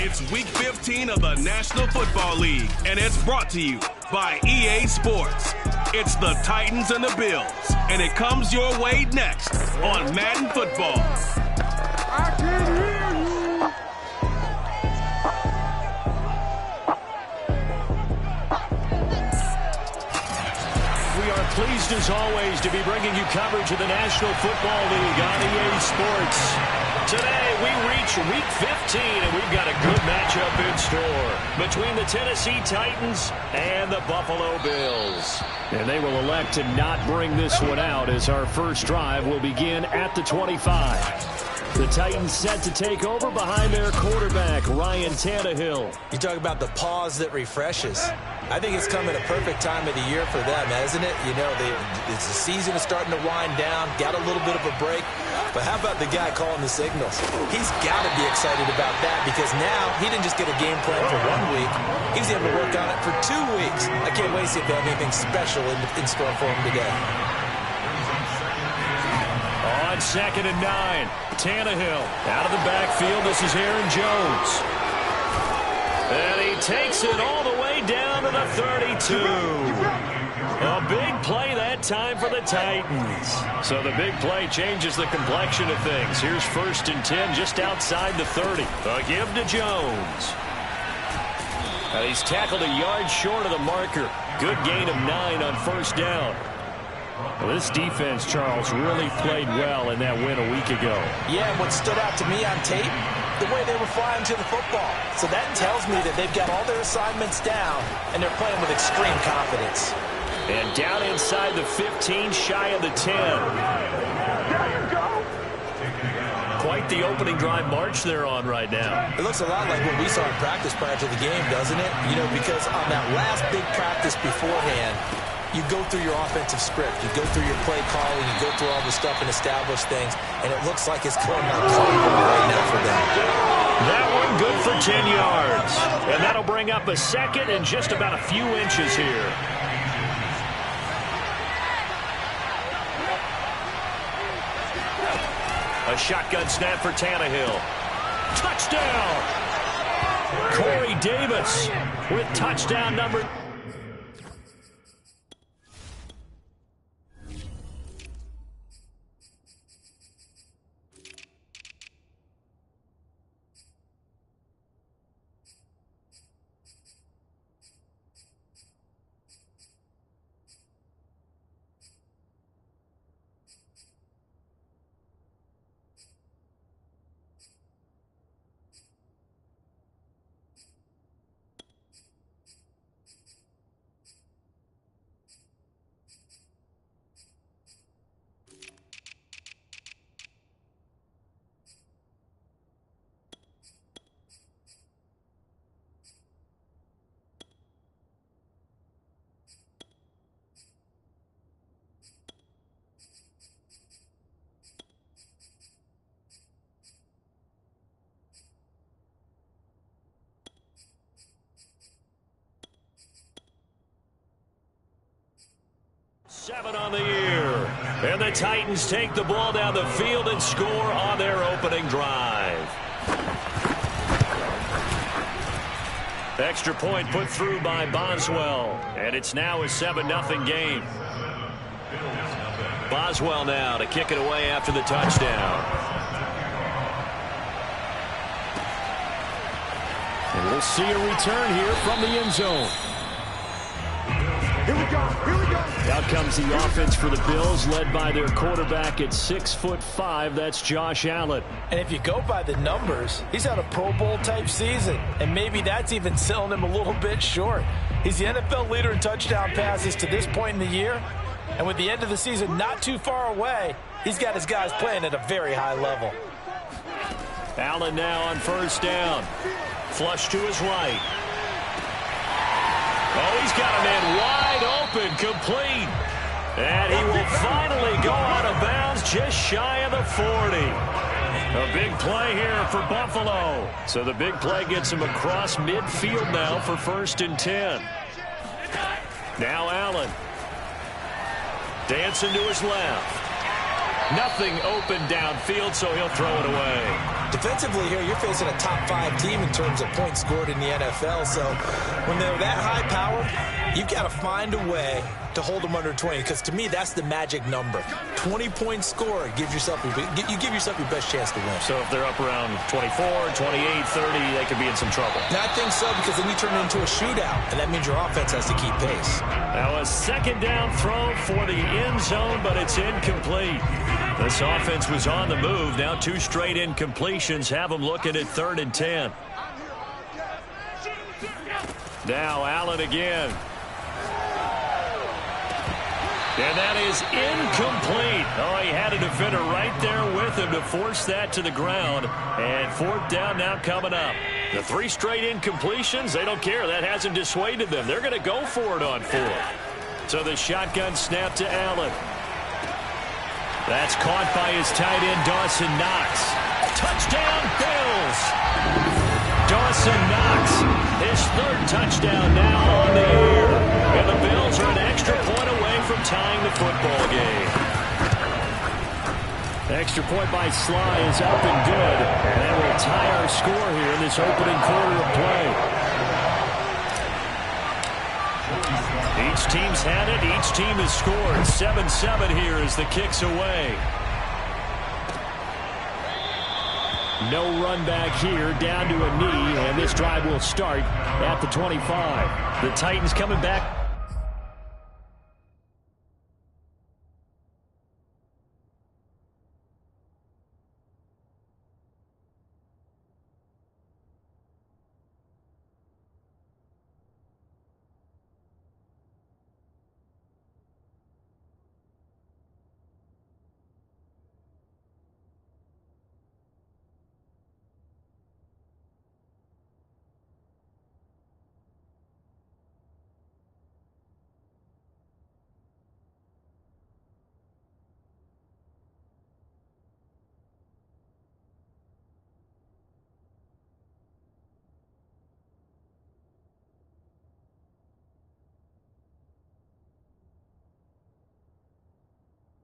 It's Week 15 of the National Football League, and it's brought to you by EA Sports. It's the Titans and the Bills, and it comes your way next on Madden Football. I can hear you. We are pleased as always to be bringing you coverage of the National Football League on EA Sports. Today we reach Week 15 and we've got a good matchup in store between the Tennessee Titans and the Buffalo Bills. And they will elect to not bring this one out as our first drive will begin at the 25. The Titans set to take over behind their quarterback, Ryan Tannehill. You talk about the pause that refreshes. I think it's come at a perfect time of the year for them, hasn't it? You know, the season is starting to wind down, got a little bit of a break. But how about the guy calling the signals? He's got to be excited about that because now he didn't just get a game plan for 1 week. He's able to work on it for 2 weeks. I can't wait to see if they have anything special in store for him today. On 2nd and 9, Tannehill out of the backfield. This is Aaron Jones. And he takes it all the way down to the 32. A big play that time for the Titans. So the big play changes the complexion of things. Here's 1st and 10 just outside the 30. A give to Jones. And he's tackled a yard short of the marker. Good gain of 9 on 1st down. Well, this defense, Charles, really played well in that win a week ago. Yeah, what stood out to me on tape, the way they were flying to the football. So that tells me that they've got all their assignments down, and they're playing with extreme confidence. And down inside the 15, shy of the 10. There you go. Quite the opening drive march they're on right now. It looks a lot like what we saw in practice prior to the game, doesn't it? You know, because on that last big practice beforehand, you go through your offensive script. You go through your play calling. You go through all the stuff and establish things. And it looks like it's going like clockwork right now for them. That one good for 10 yards. And that'll bring up a 2nd and just about a few inches here. A shotgun snap for Tannehill. Touchdown! Corey Davis with touchdown number... Seven on the year. And the Titans take the ball down the field and score on their opening drive. Extra point put through by Boswell. And it's now a 7-0 game. Boswell now to kick it away after the touchdown. And we'll see a return here from the end zone. Here we go. Here we go. Out comes the offense for the Bills, led by their quarterback at 6'5". That's Josh Allen. And if you go by the numbers, he's had a Pro Bowl type season. And maybe that's even selling him a little bit short. He's the NFL leader in touchdown passes to this point in the year. And with the end of the season not too far away, he's got his guys playing at a very high level. Allen now on 1st down. Flush to his right. Oh, he's got a man wide open, complete. And he will finally go out of bounds just shy of the 40. A big play here for Buffalo. So the big play gets him across midfield now for 1st and 10. Now Allen. Dancing to his left. Nothing open downfield, so he'll throw it away. Defensively here, you're facing a top 5 team in terms of points scored in the NFL. So when they're that high powered, you've got to find a way to hold them under 20, because to me, that's the magic number. 20 points scored, you give yourself your best chance to win. So if they're up around 24, 28, 30, they could be in some trouble. I think so, because then you turn it into a shootout, and that means your offense has to keep pace. Now a second down throw for the end zone, but it's incomplete. This offense was on the move. Now 2 straight incompletions have them looking at 3rd and 10. Now Allen again. And that is incomplete. Oh, he had a defender right there with him to force that to the ground. And 4th down now coming up. The 3 straight incompletions, they don't care. That hasn't dissuaded them. They're going to go for it on 4th. So the shotgun snap to Allen. That's caught by his tight end, Dawson Knox. Touchdown, Bills! Dawson Knox, his 3rd touchdown now on the air. And the Bills are an extra point away from tying the football game. Extra point by Sly is up and good. And that will tie our score here in this opening quarter of play. Each team's had it. Each team has scored. 7-7 here as the kick's away. No run back here, down to a knee, and this drive will start at the 25. The Titans coming back.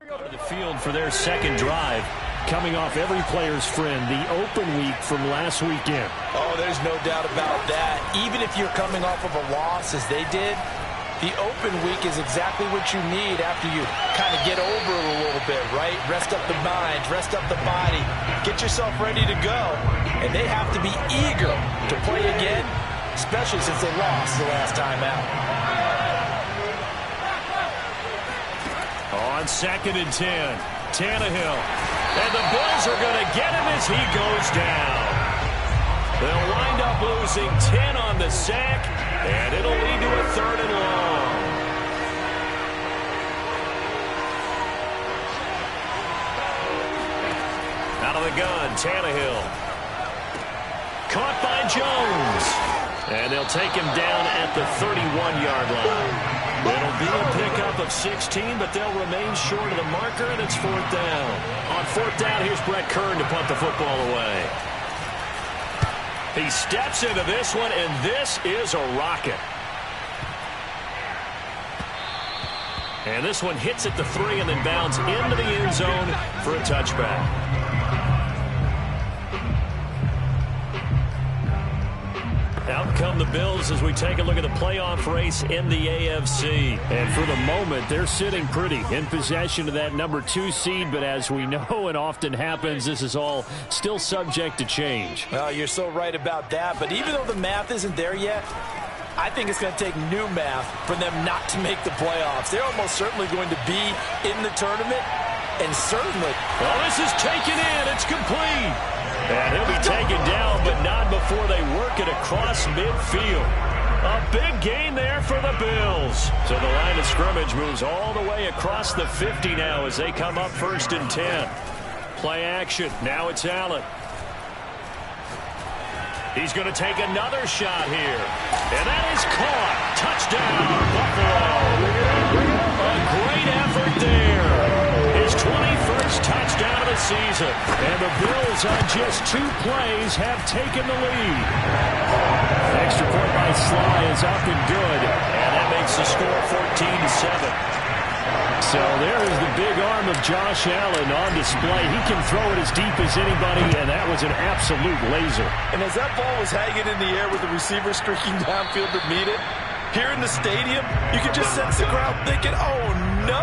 To the field for their second drive, coming off every player's friend, the open week from last weekend. Oh, there's no doubt about that. Even if you're coming off of a loss as they did, the open week is exactly what you need after you kind of get over it a little bit, right? Rest up the mind, rest up the body, get yourself ready to go. And they have to be eager to play again, especially since they lost the last time out. On 2nd and 10, Tannehill. And the Bills are going to get him as he goes down. They'll wind up losing 10 on the sack, and it'll lead to a 3rd and long. Out of the gun, Tannehill. Caught by Jones. And they'll take him down at the 31-yard line. It'll be a pickup of 16, but they'll remain short of the marker, and it's 4th down. On 4th down, here's Brett Kern to punt the football away. He steps into this one, and this is a rocket. And this one hits at the 3 and then bounds into the end zone for a touchback. Out come the Bills as we take a look at the playoff race in the AFC. And for the moment, they're sitting pretty in possession of that number 2 seed. But as we know and often happens, this is all still subject to change. Well, you're so right about that. But even though the math isn't there yet, I think it's going to take new math for them not to make the playoffs. They're almost certainly going to be in the tournament. And certainly... Well, this is taken in. It's complete. And he'll be taken down, but not before they work it across midfield. A big gain there for the Bills. So the line of scrimmage moves all the way across the 50 now as they come up 1st and 10. Play action. Now it's Allen. He's going to take another shot here. And that is caught. Touchdown, Buffalo. A great effort there. His 21st touchdown of the season. And the Bills on just 2 plays have taken the lead. Extra point by Sly is up and good. And that makes the score 14-7. So there is the big arm of Josh Allen on display. He can throw it as deep as anybody, and that was an absolute laser. And as that ball was hanging in the air with the receiver streaking downfield to meet it, here in the stadium, you could just sense the crowd thinking, oh, no.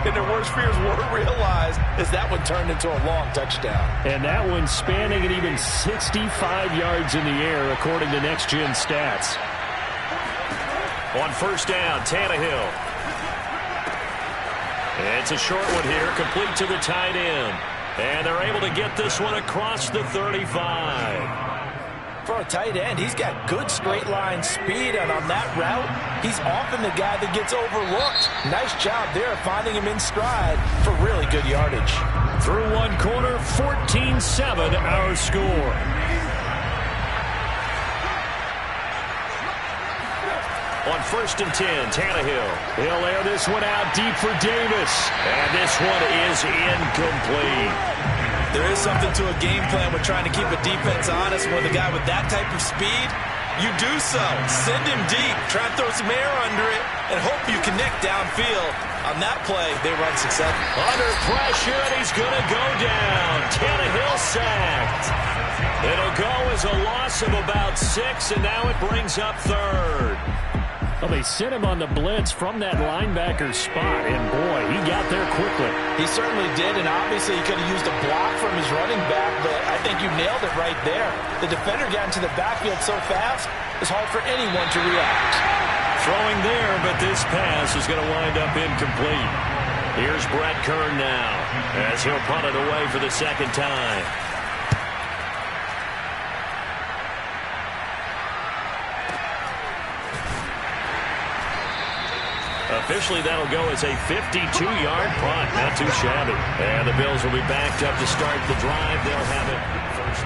And their worst fears were realized as that one turned into a long touchdown. And that one spanning it even 65 yards in the air, according to Next Gen Stats. On first down, Tannehill. It's a short one here, complete to the tight end. And they're able to get this one across the 35. For a tight end, he's got good straight line speed, and on that route, he's often the guy that gets overlooked. Nice job there finding him in stride for really good yardage. Through one quarter, 14-7 our score. On first and 10, Tannehill. He'll air this one out deep for Davis. And this one is incomplete. There is something to a game plan with trying to keep a defense honest. With a guy with that type of speed, you do so. Send him deep, try and throw some air under it, and hope you connect downfield. On that play, they run successful. Under pressure, and he's going to go down. Tannehill sacked. It'll go as a loss of about 6, and now it brings up third. Well, they sent him on the blitz from that linebacker spot, and boy, he got there quickly. He certainly did, and obviously he could have used a block from his running back, but I think you nailed it right there. The defender got into the backfield so fast, it's hard for anyone to react. Throwing there, but this pass is going to wind up incomplete. Here's Brett Kern now, as he'll punt it away for the second time. Officially, that'll go as a 52-yard punt. Not too shabby. And the Bills will be backed up to start the drive. They'll have it first.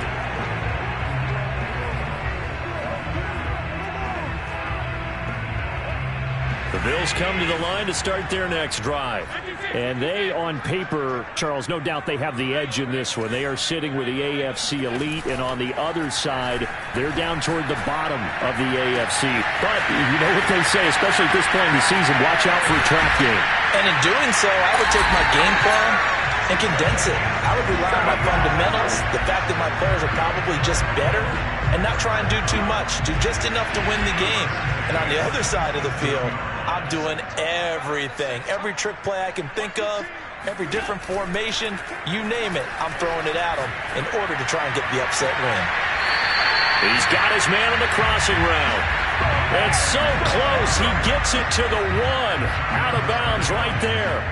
The Bills come to the line to start their next drive. And they, on paper, Charles, no doubt they have the edge in this one. They are sitting with the AFC elite, and on the other side, they're down toward the bottom of the AFC. But you know what they say, especially at this point in the season, watch out for a trap game. And in doing so, I would take my game plan and condense it. I would rely on my fundamentals, the fact that my players are probably just better, and not try and do too much. Do just enough to win the game. And on the other side of the field, I'm doing everything. Every trick play I can think of, every different formation, you name it, I'm throwing it at them in order to try and get the upset win. He's got his man on the crossing route. It's so close, he gets it to the 1. Out of bounds right there.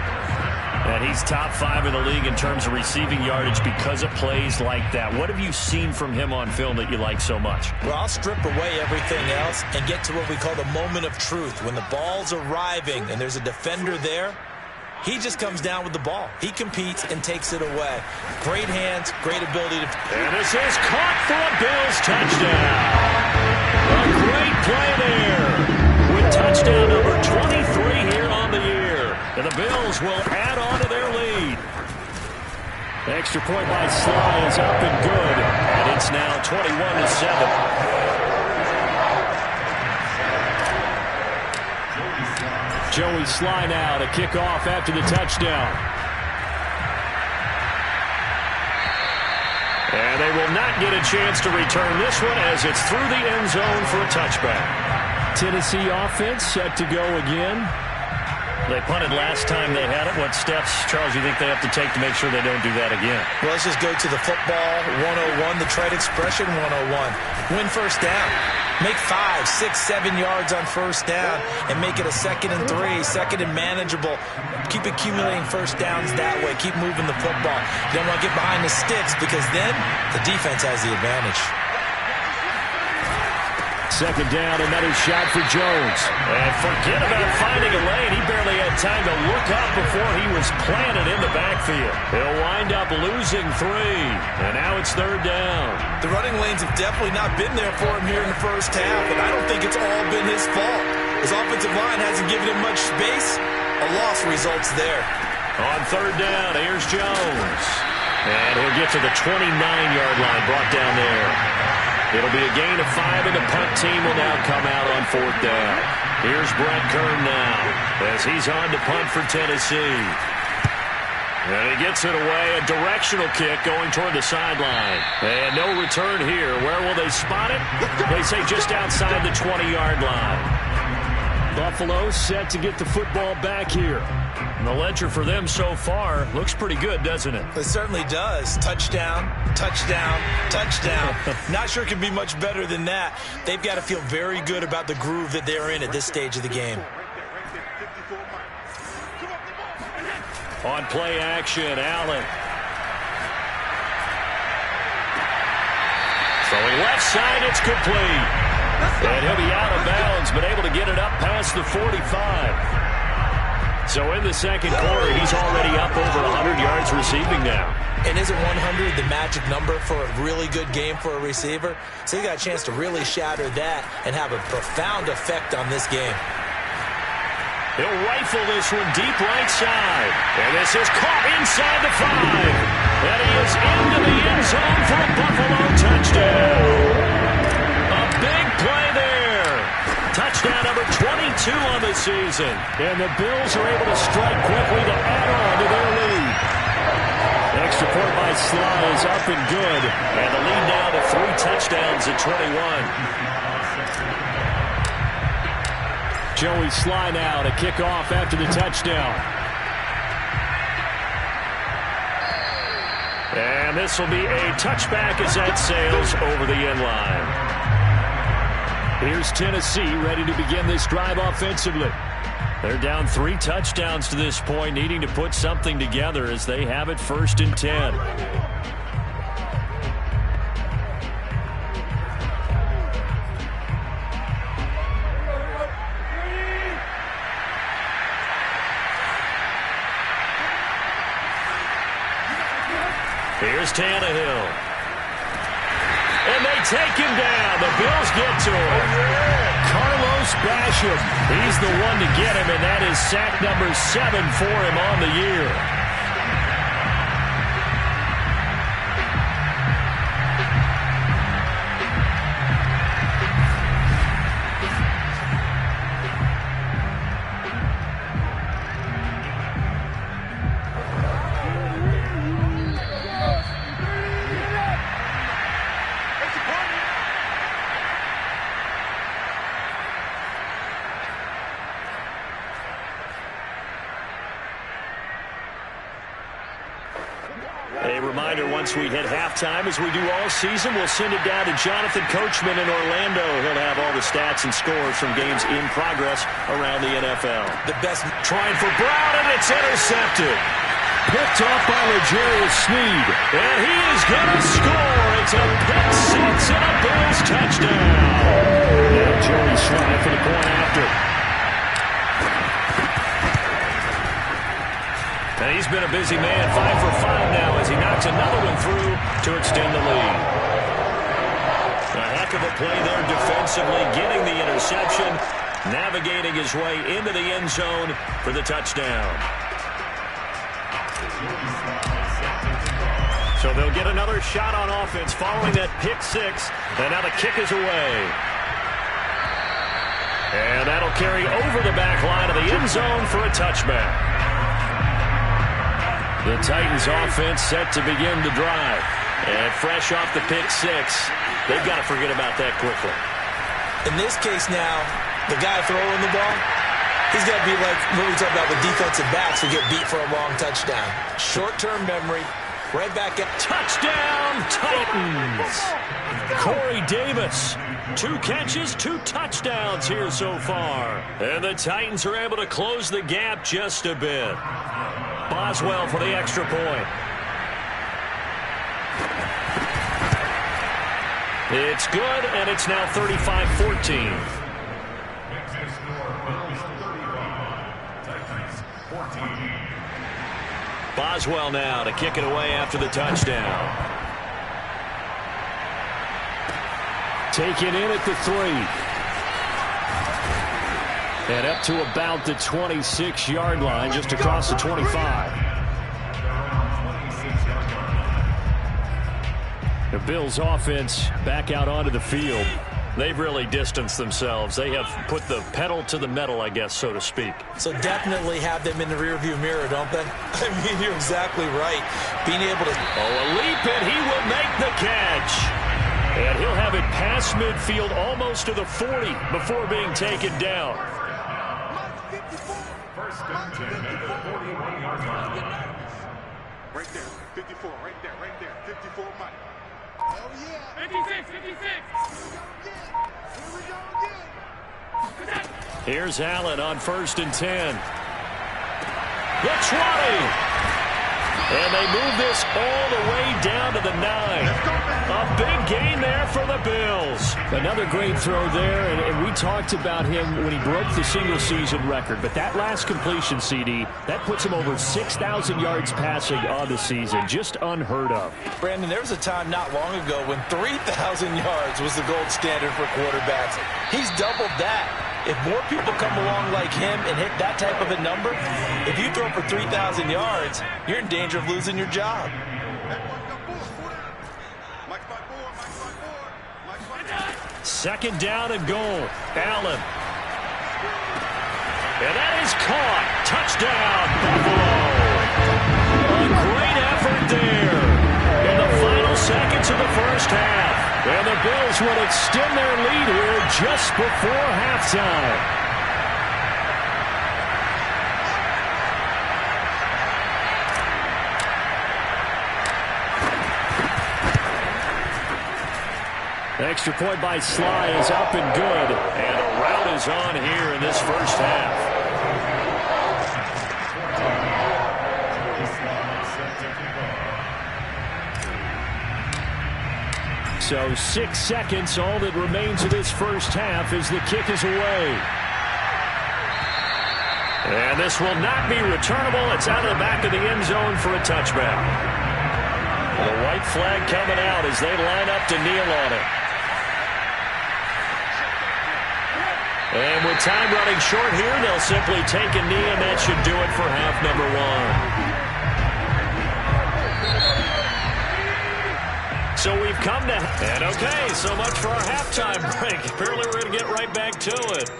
And he's top 5 in the league in terms of receiving yardage because of plays like that. What have you seen from him on film that you like so much? Well, I'll strip away everything else and get to what we call the moment of truth. When the ball's arriving and there's a defender there, he just comes down with the ball. He competes and takes it away. Great hands, great ability to... And this is caught for a Bills touchdown. A great play there with touchdown number 23 here on the year. And the Bills will add on to their lead. Extra point by Sly is up and good. And it's now 21-7. Joey Sly now to kick off after the touchdown. And they will not get a chance to return this one as it's through the end zone for a touchback. Tennessee offense set to go again. They punted last time they had it. What steps, Charles, do you think they have to take to make sure they don't do that again? Well, let's just go to the football 101, the trade expression 101. Win first down. Make 5, 6, 7 yards on first down and make it a 2nd and 3, 2nd and manageable. Keep accumulating first downs that way. Keep moving the football. You don't want to get behind the sticks because then the defense has the advantage. Second down, another shot for Jones. And forget about finding a lane. He barely had time to look up before he was planted in the backfield. He'll wind up losing 3. And now it's third down. The running lanes have definitely not been there for him here in the first half, and I don't think it's all been his fault. His offensive line hasn't given him much space. A loss results there. On third down, here's Jones. And he'll get to the 29-yard line, brought down there. It'll be a gain of 5, and the punt team will now come out on 4th down. Here's Brett Kern now as he's on to punt for Tennessee. And he gets it away, a directional kick going toward the sideline. And no return here. Where will they spot it? They say just outside the 20-yard line. Buffalo set to get the football back here. And the ledger for them so far looks pretty good, doesn't it? It certainly does. Touchdown, touchdown, touchdown. Not sure it can be much better than that. They've got to feel very good about the groove that they're in at this stage of the game. On play action, Allen. Throwing left side, it's complete. And he'll be out of bounds, but able to get it up past the 45. So in the second quarter, he's already up over 100 yards receiving now. And isn't 100 the magic number for a really good game for a receiver? So he got a chance to really shatter that and have a profound effect on this game. He'll rifle this one deep right side. And this is caught inside the 5. And he is into the end zone for a Buffalo touchdown. A big play there. Touchdown number 22 on the season. And the Bills are able to strike quickly to add on to their lead. Extra point by Sly is up and good. And the lead now to 3 touchdowns at 21. Joey Sly now to kick off after the touchdown. And this will be a touchback as that sails over the end line. Here's Tennessee ready to begin this drive offensively. They're down 3 touchdowns to this point, needing to put something together as they have it 1st and 10. Here's Tannehill. And they take him down. The Bills get to him. Carlos Basham. He's the one to get him, and that is sack number 7 for him on the year. A reminder, once we hit halftime, as we do all season, we'll send it down to Jonathan Coachman in Orlando. He'll have all the stats and scores from games in progress around the NFL. The best trying for Brown, and it's intercepted. Picked off by L'Jarius Sneed. And he is going to score. It's a pick 6 and a Bills touchdown. Now Joey Sly for the point after. And he's been a busy man, 5 for 5 now as he knocks another one through to extend the lead. A heck of a play there defensively, getting the interception, navigating his way into the end zone for the touchdown. So they'll get another shot on offense following that pick 6, and now the kick is away. And that'll carry over the back line of the end zone for a touchback. The Titans offense set to begin the drive. And fresh off the pick 6, they've got to forget about that quickly. In this case now, the guy throwing the ball, he's got to be like when we talk about the defensive backs who get beat for a long touchdown. Short-term memory, right back at touchdown Titans. Corey Davis, 2 catches, 2 touchdowns here so far. And the Titans are able to close the gap just a bit. Boswell for the extra point. It's good, and it's now 35-14. Boswell now to kick it away after the touchdown. Taken in at the 3. And up to about the 26-yard line, just across the 25. The Bills offense back out onto the field. They've really distanced themselves. They have put the pedal to the metal, I guess, so to speak. So definitely have them in the rearview mirror, don't they? I mean, you're exactly right. Being able to... Oh, a leap, and he will make the catch. And he'll have it past midfield almost to the 40 before being taken down. First and 10 at the 41-yard line. Right there, 54, right there, 54, Mike. Oh, yeah. 56, 56. Here we go again. Here's Allen on 1st and 10. The 20. And they move this all the way down to the 9. A big gain there for the Bills. Another great throw there, and we talked about him when he broke the single-season record. But that last completion, CD, that puts him over 6,000 yards passing on the season. Just unheard of. Brandon, there was a time not long ago when 3,000 yards was the gold standard for quarterbacks. He's doubled that. If more people come along like him and hit that type of a number, if you throw for 3,000 yards, you're in danger of losing your job. Second down and goal. Allen. And that is caught. Touchdown, Buffalo. A great effort there in the final seconds of the first half. And the Bills will extend their lead here just before halftime. Extra point by Sly is up and good. And a rout is on here in this first half. So 6 seconds, all that remains of this first half as the kick is away. And this will not be returnable. It's out of the back of the end zone for a touchback. The white flag coming out as they line up to kneel on it. And with time running short here, they'll simply take a knee, and that should do it for half number 1. So we've come to... And okay, so much for our halftime break. Apparently we're going to get right back to it.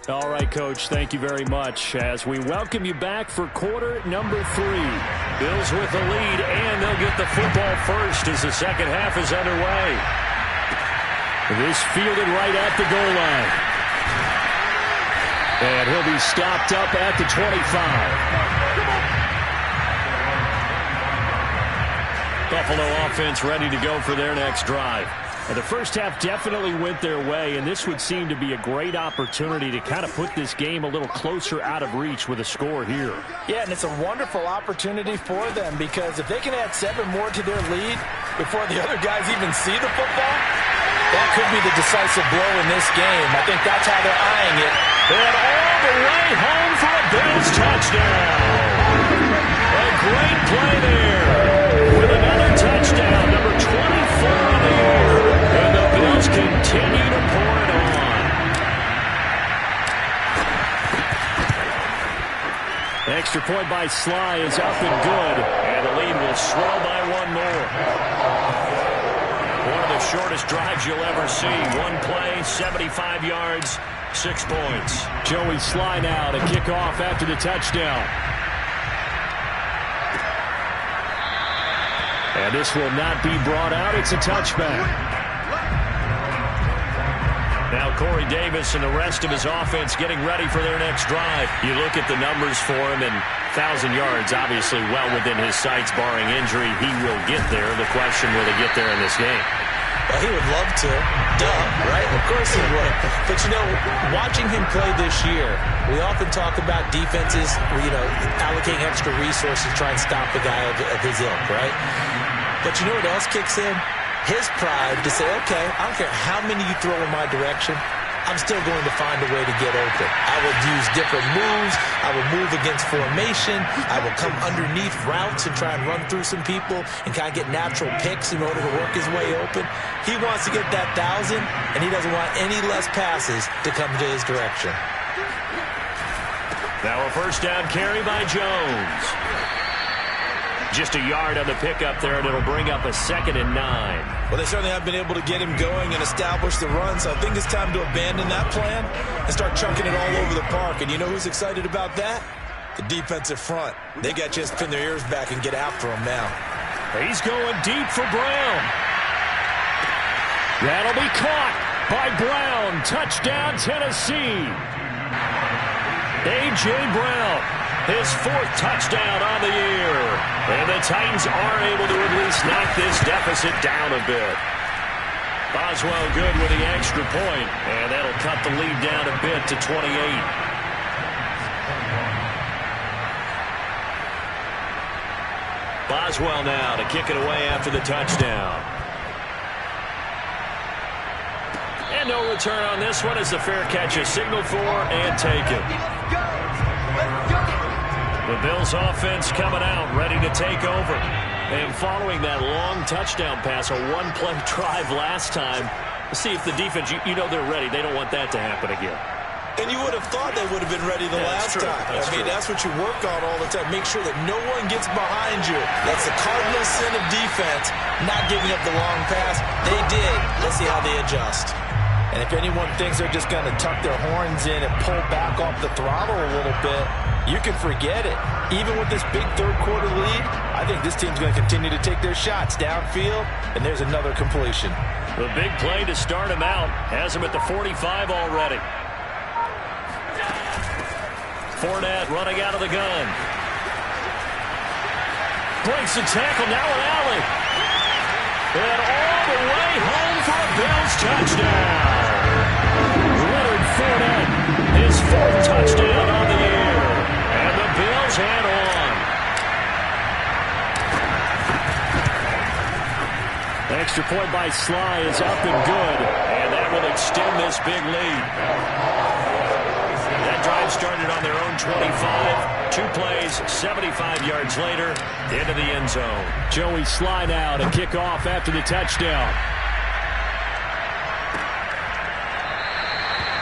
All right, Coach, thank you very much as we welcome you back for quarter number 3. Bills with the lead, and they'll get the football first as the second half is underway. This fielded right at the goal line. And he'll be stopped up at the 25. Buffalo offense ready to go for their next drive. And the first half definitely went their way, and this would seem to be a great opportunity to kind of put this game a little closer out of reach with a score here. Yeah, and it's a wonderful opportunity for them because if they can add 7 more to their lead before the other guys even see the football, that could be the decisive blow in this game. I think that's how they're eyeing it. And all the way home for a Bills touchdown. A great play there with another touchdown, number 24 on the year. And the Bills continue to pour it on. Extra point by Sly is up and good. And the lead will swell by 1 more. One of the shortest drives you'll ever see. One play, 75 yards, 6 points. Joey Sly now to kick off after the touchdown. And this will not be brought out. It's a touchback. Now Corey Davis and the rest of his offense getting ready for their next drive. You look at the numbers for him, and 1,000 yards obviously well within his sights, barring injury. He will get there. The question, will he get there in this game? Well, he would love to. Duh, right? Of course he would. But, you know, watching him play this year, we often talk about defenses, allocating extra resources to try and stop the guy of his ilk, right? But you know what else kicks in? His pride to say, okay, I don't care how many you throw in my direction, I'm still going to find a way to get open. I will use different moves. I will move against formation. I will come underneath routes and try and run through some people and kind of get natural picks in order to work his way open. He wants to get that 1,000, and he doesn't want any less passes to come to his direction. Now a first down carry by Jones. Just a yard on the pickup there, and it'll bring up a 2nd and 9. Well, they certainly have been able to get him going and establish the run, so I think it's time to abandon that plan and start chunking it all over the park. And you know who's excited about that? The defensive front. They got to just pin their ears back and get after him now. He's going deep for Brown. That'll be caught by Brown. Touchdown, Tennessee. A.J. Brown, his 4th touchdown on the year. And the Titans are able to at least knock this deficit down a bit. Boswell good with the extra point, and that'll cut the lead down a bit to 28. Boswell now to kick it away after the touchdown. And no return on this one as the fair catch is signaled for and taken. The Bills offense coming out, ready to take over. And following that long touchdown pass, a one-play drive last time, see if the defense, you know they're ready. They don't want that to happen again. And you would have thought they would have been ready the last time. That's what you work on all the time. Make sure that no one gets behind you. That's the cardinal sin of defense, not giving up the long pass. They did. Let's see how they adjust. And if anyone thinks they're just going to tuck their horns in and pull back off the throttle a little bit, you can forget it. Even with this big third-quarter lead, I think this team's going to continue to take their shots downfield, and there's another completion. The big play to start him out has him at the 45 already. Fournette running out of the gun. Breaks the tackle, now an alley. And all the way home for a Bills touchdown. Leonard Fournette, his 4th touchdown on the year. And the Bills head on. Extra point by Sly is up and good. And that will extend this big lead. That drive started on their own 25. 2 plays, 75 yards later, into the end zone. Joey Sly now to kick off after the touchdown.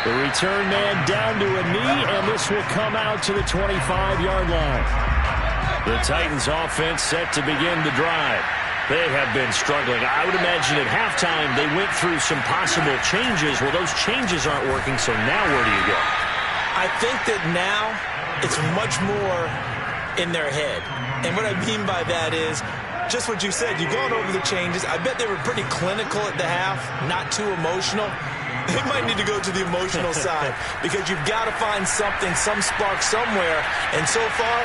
The return man down to a knee, and this will come out to the 25-yard line. The Titans offense set to begin the drive. They have been struggling. I would imagine at halftime they went through some possible changes. Well, those changes aren't working, so now where do you go? I think that now it's much more in their head. And what I mean by that is just what you said. You've gone over the changes. I bet they were pretty clinical at the half, not too emotional. They might need to go to the emotional side because you've got to find something, some spark somewhere. And so far,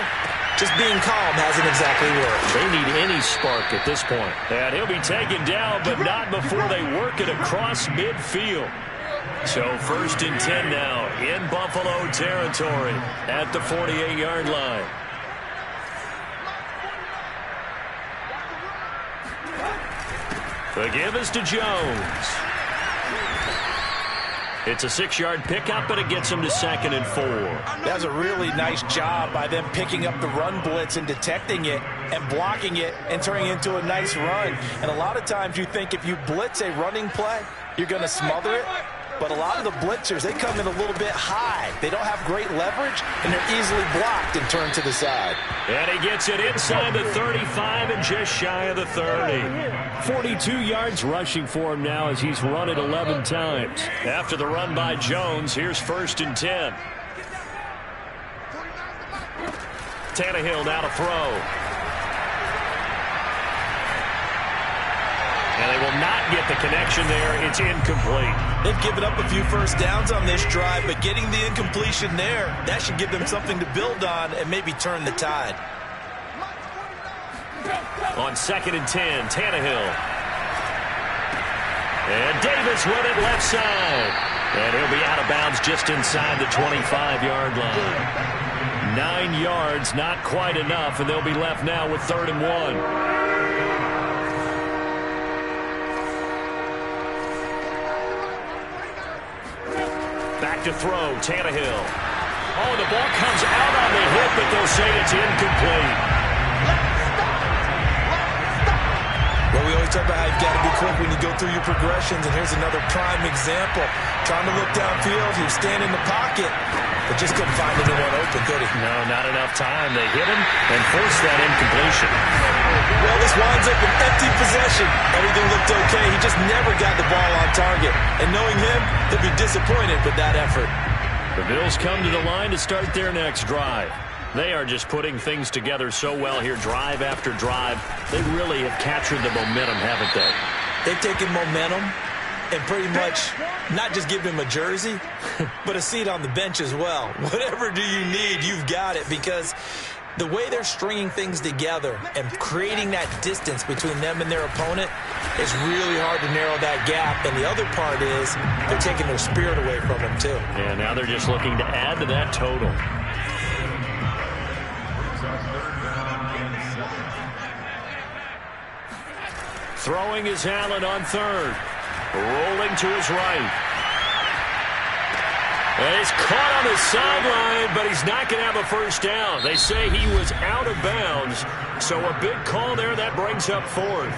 just being calm hasn't exactly worked. They need any spark at this point. And he'll be taken down, but not before they work it across midfield. So 1st and 10 now in Buffalo territory at the 48-yard line. The give is to Jones. It's a 6-yard pickup, but it gets him to 2nd and 4. That's a really nice job by them picking up the run blitz and detecting it and blocking it and turning it into a nice run. And a lot of times you think if you blitz a running play, you're going to smother it. But a lot of the blitzers, they come in a little bit high. They don't have great leverage, and they're easily blocked and turned to the side. And he gets it inside the 35 and just shy of the 30. 42 yards rushing for him now as he's run it 11 times. After the run by Jones, here's 1st and 10. Tannehill now to throw. And they will not get the connection there. It's incomplete. They've given up a few first downs on this drive, but getting the incompletion there, that should give them something to build on and maybe turn the tide. On 2nd and 10, Tannehill. And Davis with it left side. And he'll be out of bounds just inside the 25-yard line. 9 yards, not quite enough, and they'll be left now with 3rd and 1. to throw. Tannehill. Oh, the ball comes out on the hit, but they'll say it's incomplete. Well, we always talk about how you've got to be quick when you go through your progressions, and here's another prime example. Trying to look downfield, he was standing in the pocket, but just couldn't find anyone open, could he? No, not enough time. They hit him and forced that incompletion. Well, this winds up an empty possession. Everything looked okay. He just never got the ball on target. And knowing him, he'll be disappointed with that effort. The Bills come to the line to start their next drive. They are just putting things together so well here, drive after drive. They really have captured the momentum, haven't they? They've taken momentum and pretty much not just give him a jersey, but a seat on the bench as well. Whatever do you need, you've got it, because the way they're stringing things together and creating that distance between them and their opponent is really hard to narrow that gap. And the other part is they're taking their spirit away from him, too. And now they're just looking to add to that total. Throwing is Allen on third. Rolling to his right. And he's caught on the sideline, but he's not going to have a first down. They say he was out of bounds, so a big call there. That brings up fourth.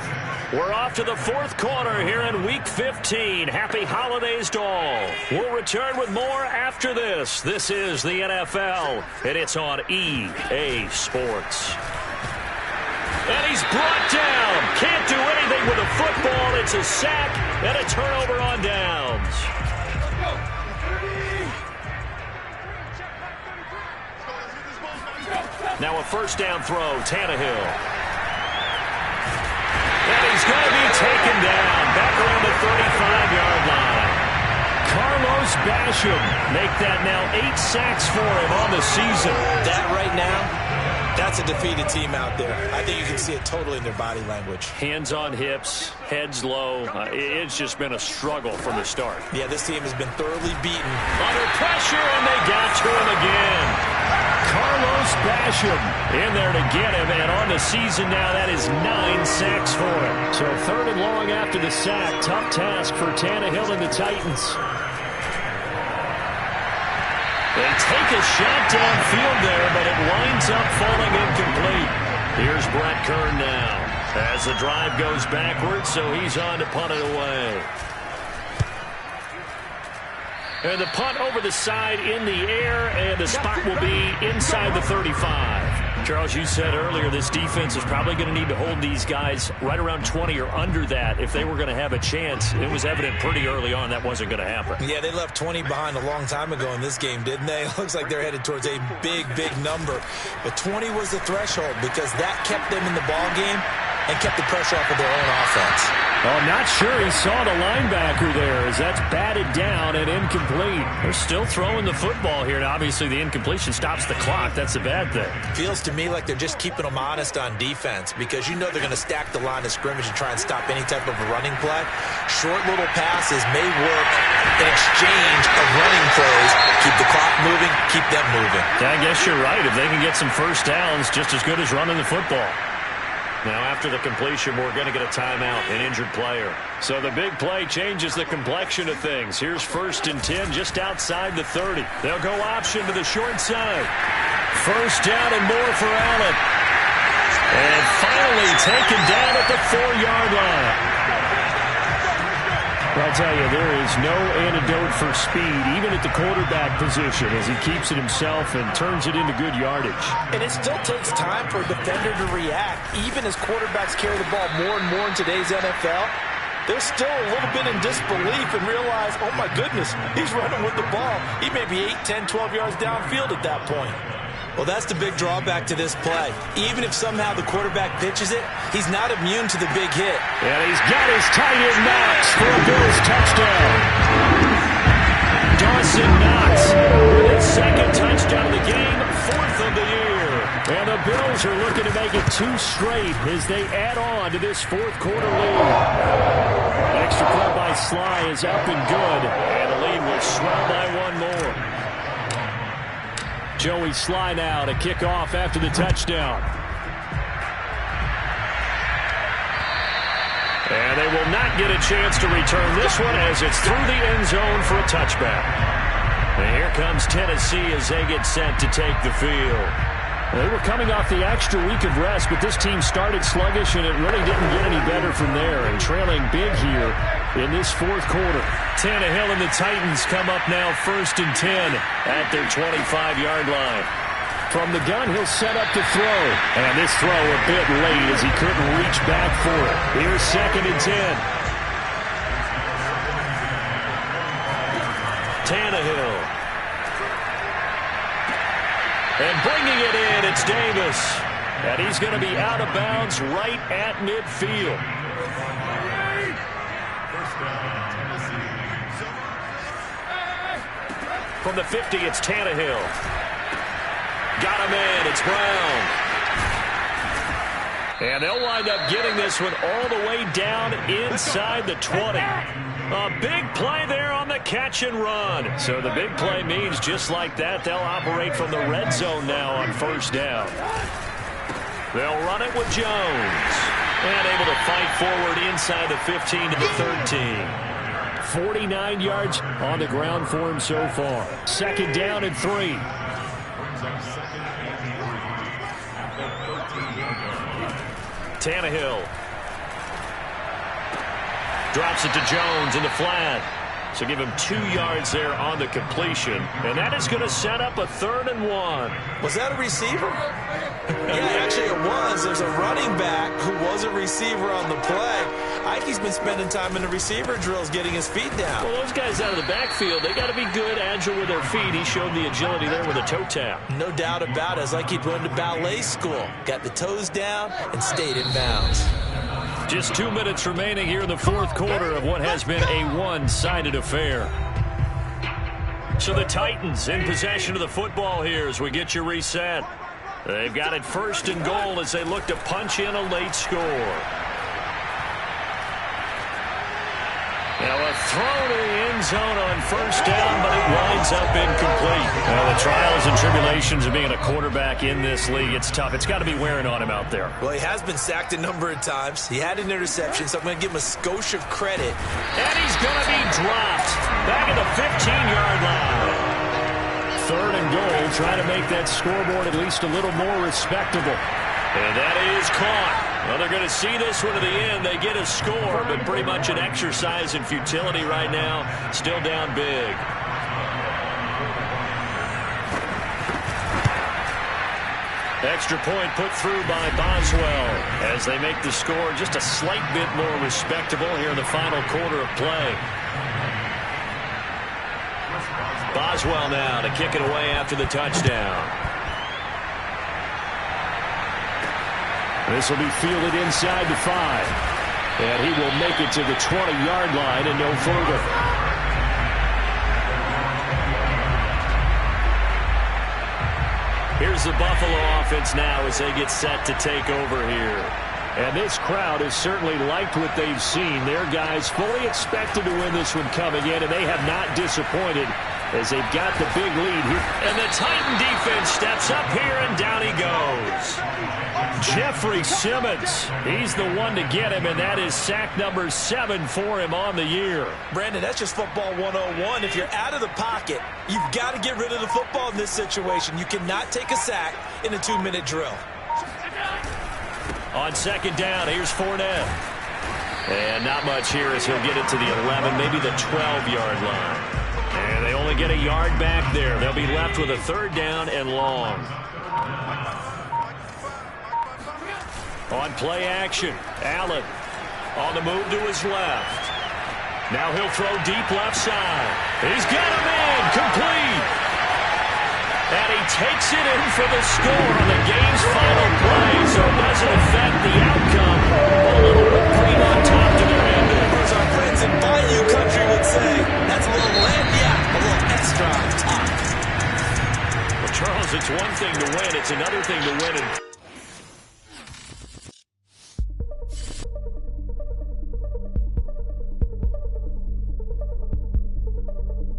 We're off to the fourth quarter here in Week 15. Happy holidays to all. We'll return with more after this. This is the NFL, and it's on EA Sports. And he's brought down. Can't do anything with a football. It's a sack and a turnover on downs. Now a first down throw, Tannehill. And he's going to be taken down back around the 35-yard line. Carlos Basham make that now 8 sacks for him on the season. That right now, that's a defeated team out there. I think you can see it totally in their body language. Hands on hips, heads low. It's just been a struggle from the start. Yeah, this team has been thoroughly beaten. Under pressure, and they got to him again. Carlos Basham in there to get him, and on the season now, that is 9 sacks for him. So third and long after the sack. Tough task for Tannehill and the Titans. They take a shot downfield there, but it winds up falling incomplete. Here's Brett Kern now as the drive goes backwards, so he's on to punt it away. And the punt over the side in the air, and the spot will be inside the 35. Charles, you said earlier this defense is probably going to need to hold these guys right around 20 or under that if they were going to have a chance. It was evident pretty early on that wasn't going to happen. Yeah, they left 20 behind a long time ago in this game, didn't they? It looks like they're headed towards a big, big number. But 20 was the threshold because that kept them in the ball game and kept the pressure off of their own offense. Oh, I'm not sure he saw the linebacker there as that's batted down and incomplete. They're still throwing the football here, and obviously the incompletion stops the clock. That's a bad thing. Feels to me like they're just keeping them honest on defense because you know they're going to stack the line of scrimmage and try and stop any type of a running play. Short little passes may work in exchange of running plays. Keep the clock moving, keep them moving. Yeah, I guess you're right. If they can get some first downs, just as good as running the football. Now, after the completion, we're going to get a timeout, an injured player. So the big play changes the complexion of things. Here's 1st and 10 just outside the 30. They'll go option to the short side. First down and more for Allen. And finally taken down at the 4-yard line. I'll tell you, there is no antidote for speed, even at the quarterback position, as he keeps it himself and turns it into good yardage. And it still takes time for a defender to react. Even as quarterbacks carry the ball more and more in today's NFL, they're still a little bit in disbelief and realize, oh my goodness, he's running with the ball. He may be 8, 10, 12 yards downfield at that point. Well, that's the big drawback to this play. Even if somehow the quarterback pitches it, he's not immune to the big hit. And he's got his tight end Knox for a Bills touchdown. Dawson Knox with his 2nd touchdown of the game, 4th of the year. And the Bills are looking to make it 2 straight as they add on to this 4th quarter lead. An extra point by Sly is up and good, and the lead will swell by 1 more. Joey Sly now to kick off after the touchdown. And they will not get a chance to return this one as it's through the end zone for a touchback. And here comes Tennessee as they get set to take the field. They were coming off the extra week of rest, but this team started sluggish, and it really didn't get any better from there. And trailing big here in this fourth quarter. Tannehill and the Titans come up now 1st and 10 at their 25-yard line. From the gun, he'll set up to throw. And this throw a bit late as he couldn't reach back for it. Here's 2nd and 10. Tannehill. And bringing it in, it's Davis. And he's going to be out of bounds right at midfield. From the 50, it's Tannehill. Got him in. It's Brown. And they'll wind up getting this one all the way down inside the 20. A big play there on the catch and run. So the big play means just like that, they'll operate from the red zone now on 1st down. They'll run it with Jones. And able to fight forward inside the 15 to the 13. 49 yards on the ground for him so far. 2nd down and 3. Tannehill. Drops it to Jones in the flat. So give him 2 yards there on the completion. And that is going to set up a 3rd and 1. Was that a receiver? Yeah, actually it was. There's a running back who was a receiver on the play. Ike's been spending time in the receiver drills getting his feet down. Well, those guys out of the backfield, they got to be good, agile with their feet. He showed the agility there with a toe tap. No doubt about it. It's like he'd run to ballet school. Got the toes down and stayed in bounds. Just 2 minutes remaining here in the fourth quarter of what has been a one-sided affair. So the Titans in possession of the football here as we get you reset. They've got it 1st and goal as they look to punch in a late score. Now a throw to the end zone on 1st down, but it winds up incomplete. Now the trials and tribulations of being a quarterback in this league, it's tough. It's got to be wearing on him out there. Well, he has been sacked a number of times. He had an interception, so I'm going to give him a skosh of credit. And he's going to be dropped back at the 15-yard line. 3rd and goal, trying to make that scoreboard at least a little more respectable. And that is caught. Well, they're going to see this one to the end. They get a score, but pretty much an exercise in futility right now. Still down big. Extra point put through by Boswell as they make the score just a slight bit more respectable here in the final quarter of play. Boswell now to kick it away after the touchdown. This will be fielded inside the 5. And he will make it to the 20-yard line and no further. Here's the Buffalo offense now as they get set to take over here. And this crowd has certainly liked what they've seen. Their guys fully expected to win this one coming in, and they have not disappointed as they've got the big lead here. And the Titan defense steps up here, and down he goes. Jeffrey Simmons, he's the one to get him, and that is sack number 7 for him on the year. Brandon, that's just football 101. If you're out of the pocket, you've got to get rid of the football in this situation. You cannot take a sack in a 2-minute drill. On 2nd down, here's Fournette. And not much here as he'll get it to the 11, maybe the 12-yard line. And they only get a yard back there. They'll be left with a 3rd down and long. On play action, Allen on the move to his left. Now he'll throw deep left side. He's got him in, complete. And he takes it in for the score on the game's final play, so it doesn't affect the outcome. A little whipped cream on top to their end. As our friends in Bayou Country would say, that's a little lagniappe, a little extra on top. Well, Charles, it's one thing to win. It's another thing to win